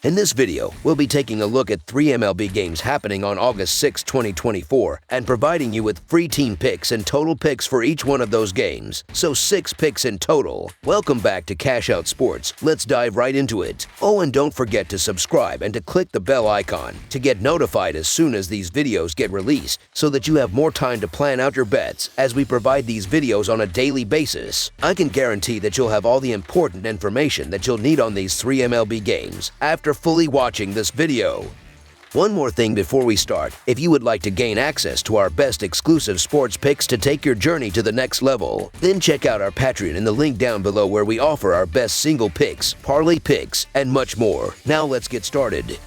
In this video, we'll be taking a look at 3 MLB games happening on August 6, 2024, and providing you with free team picks and total picks for each one of those games. So 6 picks in total. Welcome back to Cash Out Sports. Let's dive right into it. Oh, and don't forget to subscribe and to click the bell icon to get notified as soon as these videos get released, so that you have more time to plan out your bets as we provide these videos on a daily basis. I can guarantee that you'll have all the important information that you'll need on these 3 MLB games after fully watching this video. One more thing before we start: if you would like to gain access to our best exclusive sports picks to take your journey to the next level, then check out our Patreon in the link down below, where we offer our best single picks, parlay picks, and much more. Now let's get started.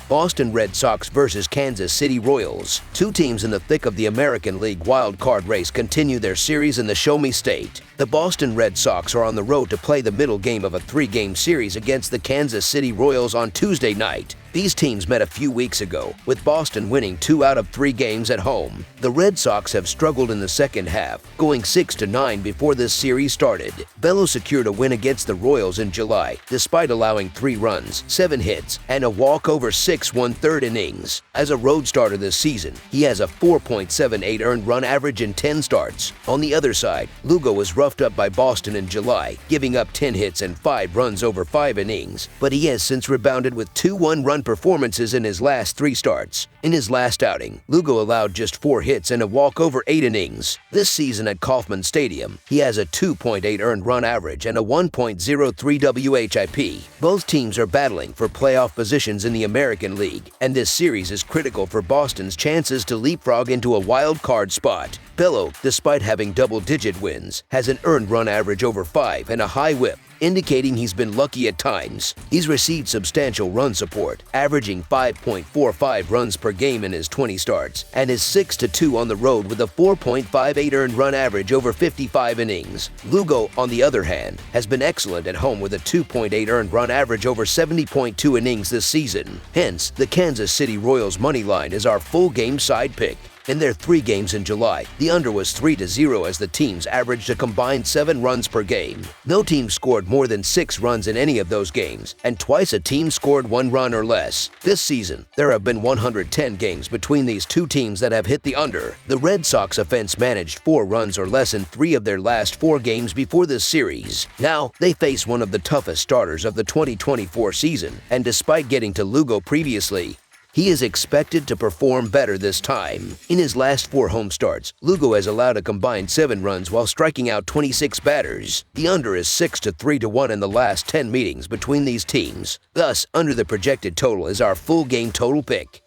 Boston Red Sox versus Kansas City Royals. Two teams in the thick of the American League wild card race continue their series in the Show Me State. The Boston Red Sox are on the road to play the middle game of a 3-game series against the Kansas City Royals on Tuesday night. These teams met a few weeks ago, with Boston winning 2 out of 3 games at home. The Red Sox have struggled in the second half, going 6-9 before this series started. Bello secured a win against the Royals in July, despite allowing 3 runs, 7 hits, and a walk over 6 1/3 innings. As a road starter this season, he has a 4.78 earned run average in 10 starts. On the other side, Lugo was roughed up by Boston in July, giving up 10 hits and 5 runs over 5 innings, but he has since rebounded with 2 one-run performances in his last 3 starts. In his last outing, Lugo allowed just 4 hits and a walk over 8 innings. This season at Kauffman Stadium, he has a 2.8 earned run average and a 1.03 WHIP. Both teams are battling for playoff positions in the American League, and this series is critical for Boston's chances to leapfrog into a wild card spot. Bello, despite having double-digit wins, has an earned run average over 5 and a high whip, indicating he's been lucky at times. He's received substantial run support, averaging 5.45 runs per game in his 20 starts, and is 6-2 on the road with a 4.58 earned run average over 55 innings. Lugo, on the other hand, has been excellent at home with a 2.8 earned run average over 70.2 innings this season. Hence, the Kansas City Royals money line is our full game side pick. In their 3 games in July, the under was 3-0 as the teams averaged a combined 7 runs per game. No team scored more than 6 runs in any of those games, and twice a team scored 1 run or less. This season, there have been 110 games between these two teams that have hit the under. The Red Sox offense managed 4 runs or less in 3 of their last 4 games before this series. Now, they face one of the toughest starters of the 2024 season, and despite getting to Lugo previously, he is expected to perform better this time. In his last 4 home starts, Lugo has allowed a combined 7 runs while striking out 26 batters. The under is 6-3-1 in the last 10 meetings between these teams. Thus, under the projected total is our full game total pick.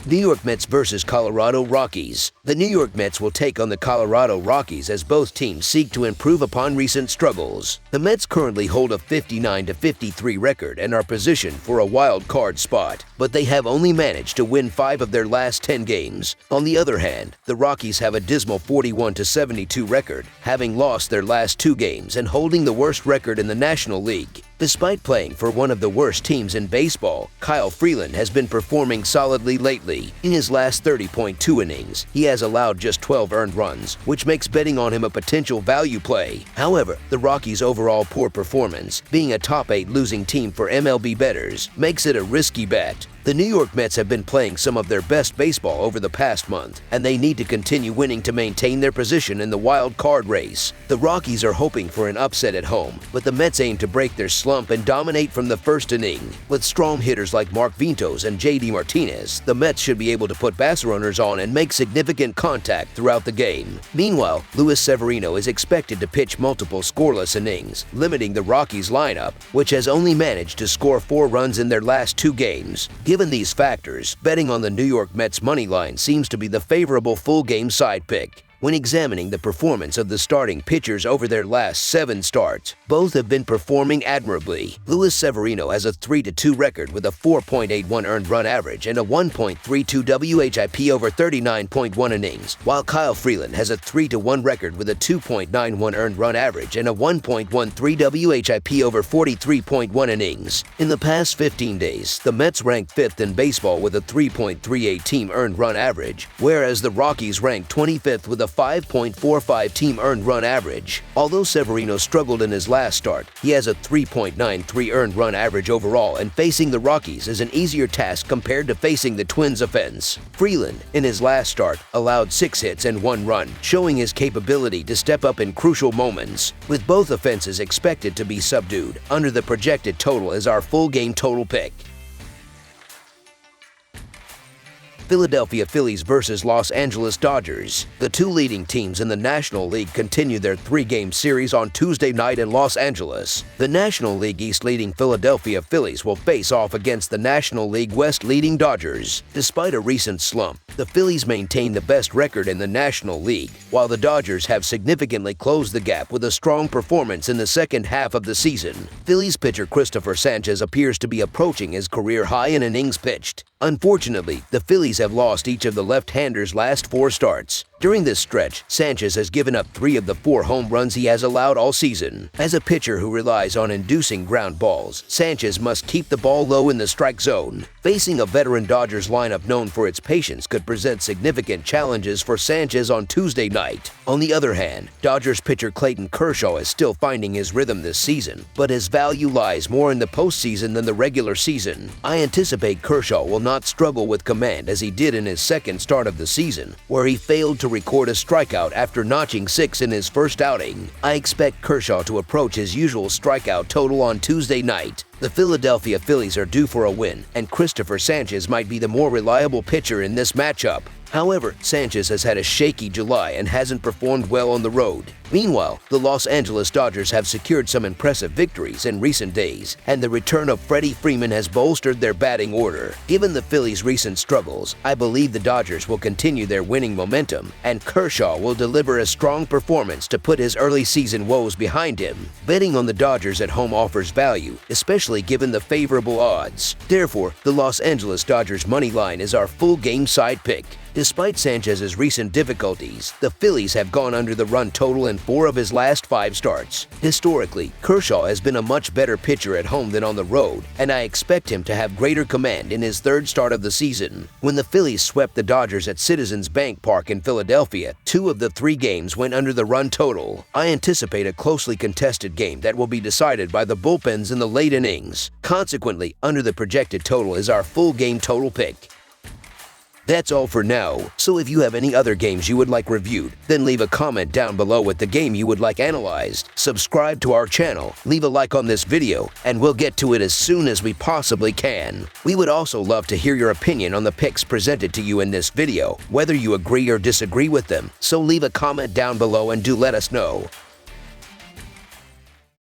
New York Mets versus Colorado Rockies. The New York Mets will take on the Colorado Rockies as both teams seek to improve upon recent struggles. The Mets currently hold a 59-53 record and are positioned for a wild card spot, but they have only managed to win 5 of their last 10 games. On the other hand, the Rockies have a dismal 41-72 record, having lost their last 2 games and holding the worst record in the National League. Despite playing for one of the worst teams in baseball, Kyle Freeland has been performing solidly lately. In his last 30.2 innings, he has allowed just 12 earned runs, which makes betting on him a potential value play. However, the Rockies' overall poor performance, being a top 8 losing team for MLB bettors, makes it a risky bet. The New York Mets have been playing some of their best baseball over the past month, and they need to continue winning to maintain their position in the wild card race. The Rockies are hoping for an upset at home, but the Mets aim to break their slump and dominate from the first inning. With strong hitters like Mark Vientos and J.D. Martinez, the Mets should be able to put base runners on and make significant contact throughout the game. Meanwhile, Luis Severino is expected to pitch multiple scoreless innings, limiting the Rockies lineup, which has only managed to score 4 runs in their last 2 games. Given these factors, betting on the New York Mets money line seems to be the favorable full game side pick. When examining the performance of the starting pitchers over their last 7 starts, both have been performing admirably. Luis Severino has a 3-2 record with a 4.81 earned run average and a 1.32 WHIP over 39.1 innings, while Kyle Freeland has a 3-1 record with a 2.91 earned run average and a 1.13 WHIP over 43.1 innings. In the past 15 days, the Mets ranked 5th in baseball with a 3.38 team earned run average, whereas the Rockies ranked 25th with a 5.45 team earned run average. Although Severino struggled in his last start, he has a 3.93 earned run average overall, and facing the Rockies is an easier task compared to facing the Twins offense. Freeland, in his last start, allowed 6 hits and 1 run, showing his capability to step up in crucial moments. With both offenses expected to be subdued, under the projected total is our full game total pick. Philadelphia Phillies versus Los Angeles Dodgers. The two leading teams in the National League continue their 3-game series on Tuesday night in Los Angeles. The National League East leading Philadelphia Phillies will face off against the National League West leading Dodgers. Despite a recent slump, the Phillies maintain the best record in the National League, while the Dodgers have significantly closed the gap with a strong performance in the second half of the season. Phillies pitcher Christopher Sanchez appears to be approaching his career high in innings pitched. Unfortunately, the Phillies have lost each of the left-hander's last 4 starts. During this stretch, Sanchez has given up 3 of the 4 home runs he has allowed all season. As a pitcher who relies on inducing ground balls, Sanchez must keep the ball low in the strike zone. Facing a veteran Dodgers lineup known for its patience could present significant challenges for Sanchez on Tuesday night. On the other hand, Dodgers pitcher Clayton Kershaw is still finding his rhythm this season, but his value lies more in the postseason than the regular season. I anticipate Kershaw will not struggle with command as he did in his second start of the season, where he failed to record a strikeout after notching 6 in his first outing. I expect Kershaw to approach his usual strikeout total on Tuesday night. The Philadelphia Phillies are due for a win, and Christopher Sanchez might be the more reliable pitcher in this matchup. However, Sanchez has had a shaky July and hasn't performed well on the road. Meanwhile, the Los Angeles Dodgers have secured some impressive victories in recent days, and the return of Freddie Freeman has bolstered their batting order. Given the Phillies' recent struggles, I believe the Dodgers will continue their winning momentum, and Kershaw will deliver a strong performance to put his early season woes behind him. Betting on the Dodgers at home offers value, especially given the favorable odds. Therefore, the Los Angeles Dodgers money line is our full game side pick. Despite Sanchez's recent difficulties, the Phillies have gone under the run total in 4 of his last 5 starts. Historically, Kershaw has been a much better pitcher at home than on the road, and I expect him to have greater command in his 3rd start of the season. When the Phillies swept the Dodgers at Citizens Bank Park in Philadelphia, 2 of the 3 games went under the run total. I anticipate a closely contested game that will be decided by the bullpens in the late innings. Consequently, under the projected total is our full game total pick. That's all for now, so if you have any other games you would like reviewed, then leave a comment down below with the game you would like analyzed. Subscribe to our channel, leave a like on this video, and we'll get to it as soon as we possibly can. We would also love to hear your opinion on the picks presented to you in this video, whether you agree or disagree with them, so leave a comment down below and do let us know.